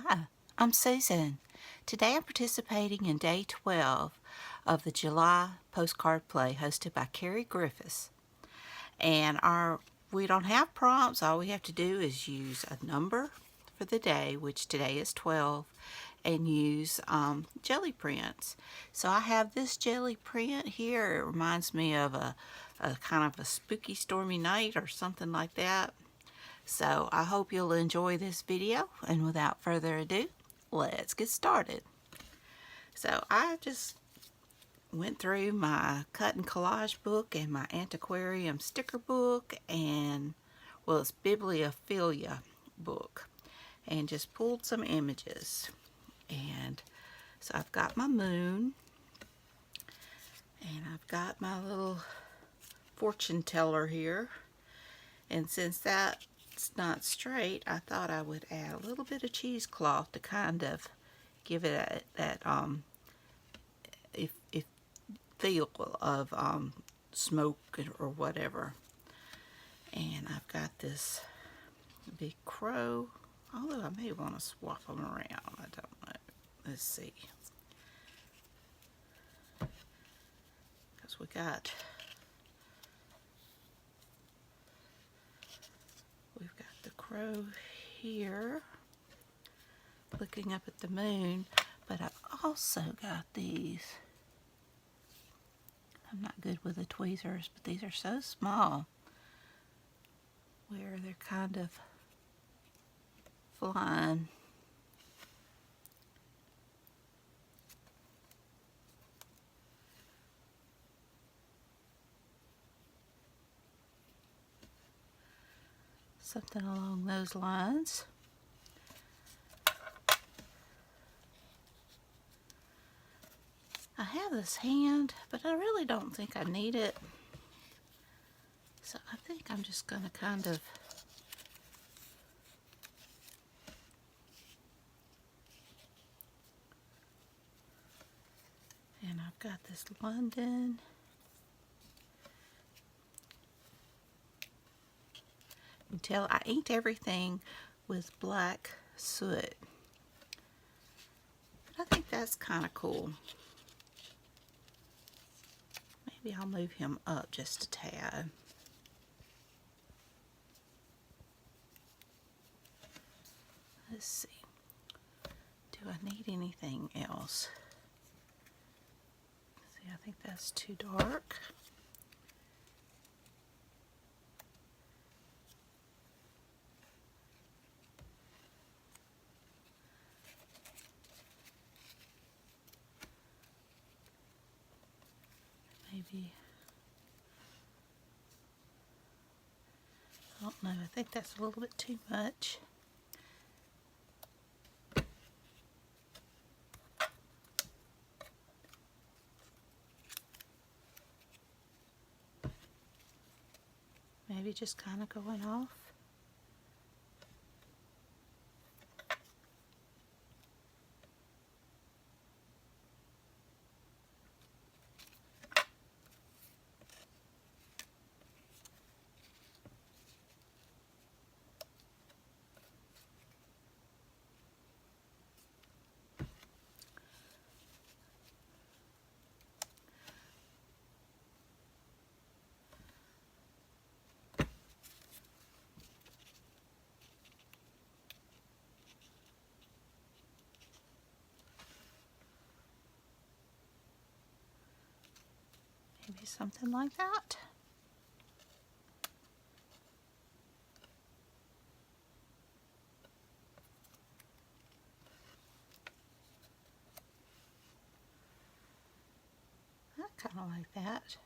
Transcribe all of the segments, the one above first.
Hi, I'm Susan. Today I'm participating in day 12 of the July postcard play hosted by Carrie Griffiths. And we don't have prompts. All we have to do is use a number for the day, which today is 12, and use jelly prints. So I have this jelly print here. It reminds me of a kind of a spooky stormy night or something like that. So I hope you'll enjoy this video, and without further ado, let's get started. So I just went through my cut and collage book and my antiquarium sticker book and, well, it's bibliophilia book, and just pulled some images. And so I've got my moon, and I've got my little fortune teller here, and since that's not straight, I thought I would add a little bit of cheesecloth to kind of give it that if feel of smoke or whatever. And I've got this big crow, although I may want to swap them around. I don't know. Let's see. Because we've got the crow here looking up at the moon, but I've also got these. I'm not good with the tweezers, but these are so small where they're kind of flying. Something along those lines. I have this hand, but I really don't think I need it. So I think I'm just going to kind of and I've got this London. You can tell I inked everything with black soot. But I think that's kind of cool. Maybe I'll move him up just a tad. Let's see. Do I need anything else? See, I think that's too dark. Maybe, I don't know, I think that's a little bit too much. Maybe just kind of going off. Maybe something like that. I kind of like that.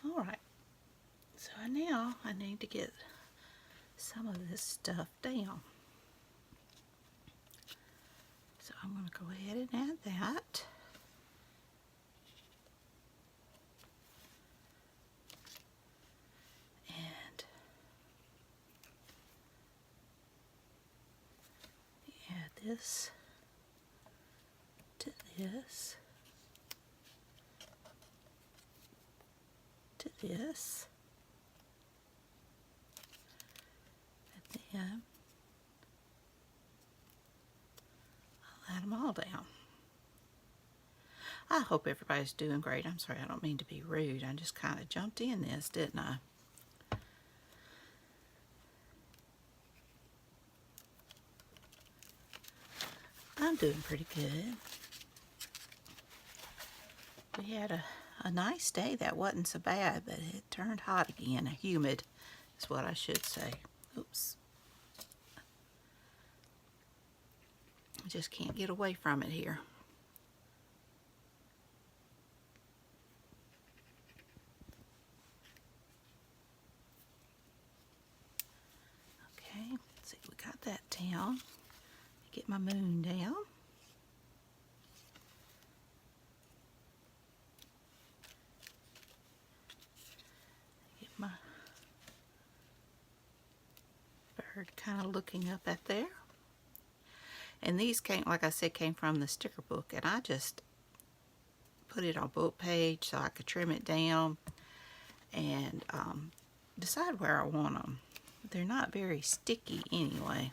Alright, so now I need to get some of this stuff down. So I'm going to go ahead and add that. And add this to this to this. And then pat them all down. I hope everybody's doing great. I'm sorry, I don't mean to be rude. I just kind of jumped in this, didn't I? I'm doing pretty good. We had a nice day that wasn't so bad, but it turned hot again. Humid is what I should say. Oops. I just can't get away from it here. Okay, let's see, we got that down. Get my moon down. Get my bird kind of looking up at there. And these came, like I said, came from the sticker book, and I just put it on book page so I could trim it down and decide where I want them. They're not very sticky anyway.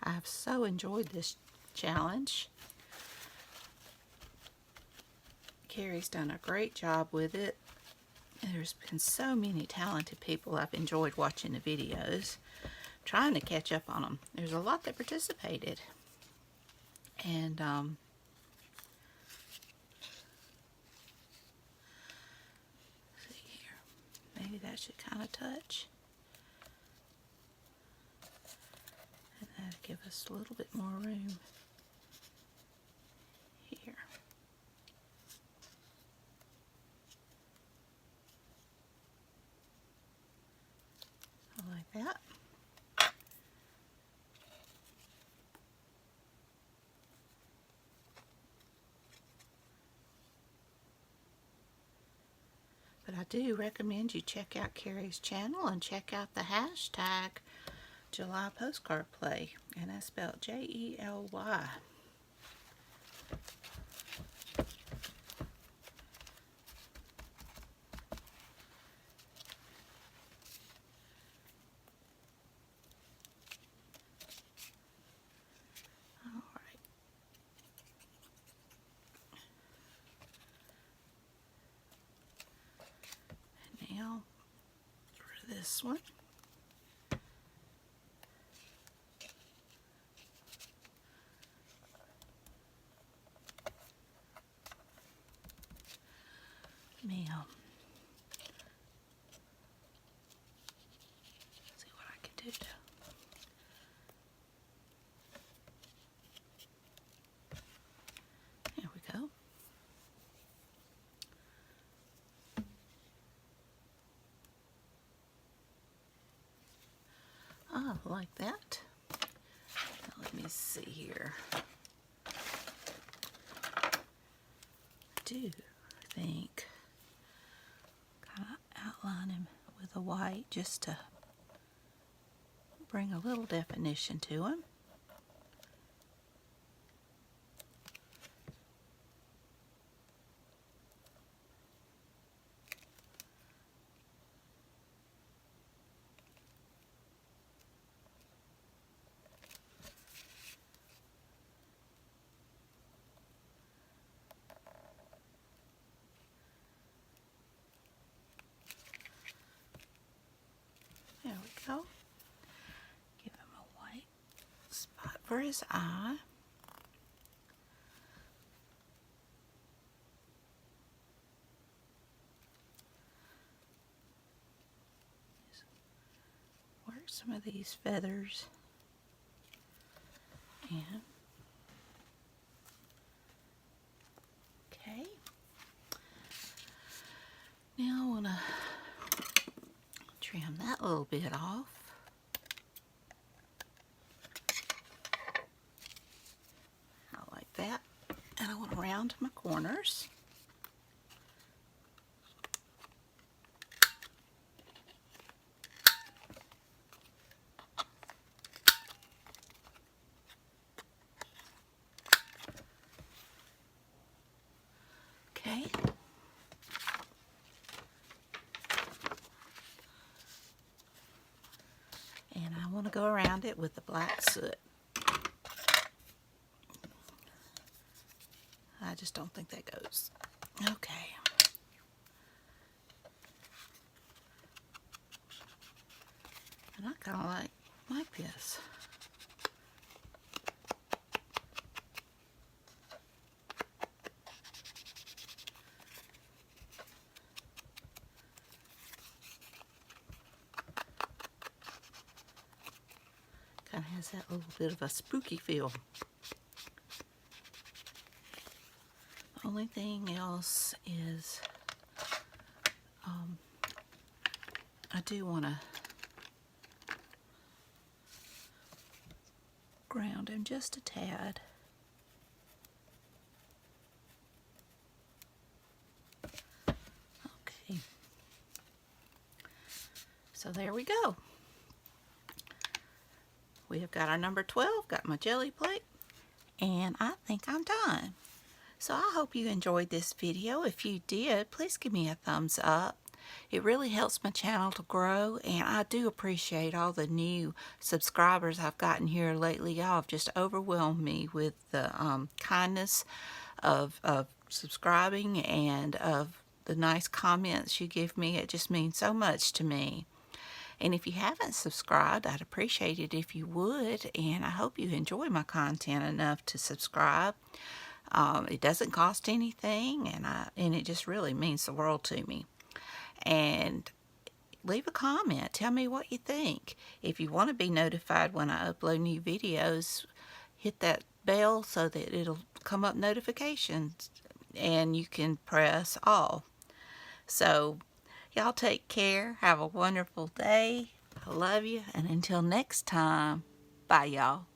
I've so enjoyed this challenge. Carrie's done a great job with it. There's been so many talented people. I've enjoyed watching the videos, trying to catch up on them. There's a lot that participated. And let's see here. Maybe that should kind of touch. And that'll give us a little bit more room here. Like that. But I do recommend you check out Carrie's channel and check out the hashtag GelyPostcardPlay, and that's spelled J-E-L-Y. Now for this one, now see what I can do. There we go. Oh, like that. Now let me see here. I do think kind of outline him with a white just to bring a little definition to him. There we go. Give him a white spot for his eye. Just work some of these feathers in. Okay. Now I want to trim that little bit off. I like that. And I want to round my corners. Okay. And I want to go around it with the black soot. I just don't think that goes. Okay. And I kind of like this. Kind of has that little bit of a spooky feel. The only thing else is I do want to ground him just a tad. Okay. So there we go. We have got our number 12, got my jelly plate, and I think I'm done. So I hope you enjoyed this video. If you did, please give me a thumbs up. It really helps my channel to grow, and I do appreciate all the new subscribers I've gotten here lately. Y'all have just overwhelmed me with the kindness of subscribing and of the nice comments you give me. It just means so much to me. And if you haven't subscribed, I'd appreciate it if you would, and I hope you enjoy my content enough to subscribe. It doesn't cost anything, and it just really means the world to me. And leave a comment. Tell me what you think. If you want to be notified when I upload new videos, hit that bell so that it'll come up notifications, and you can press all. So y'all take care. Have a wonderful day. I love you. And until next time, bye y'all.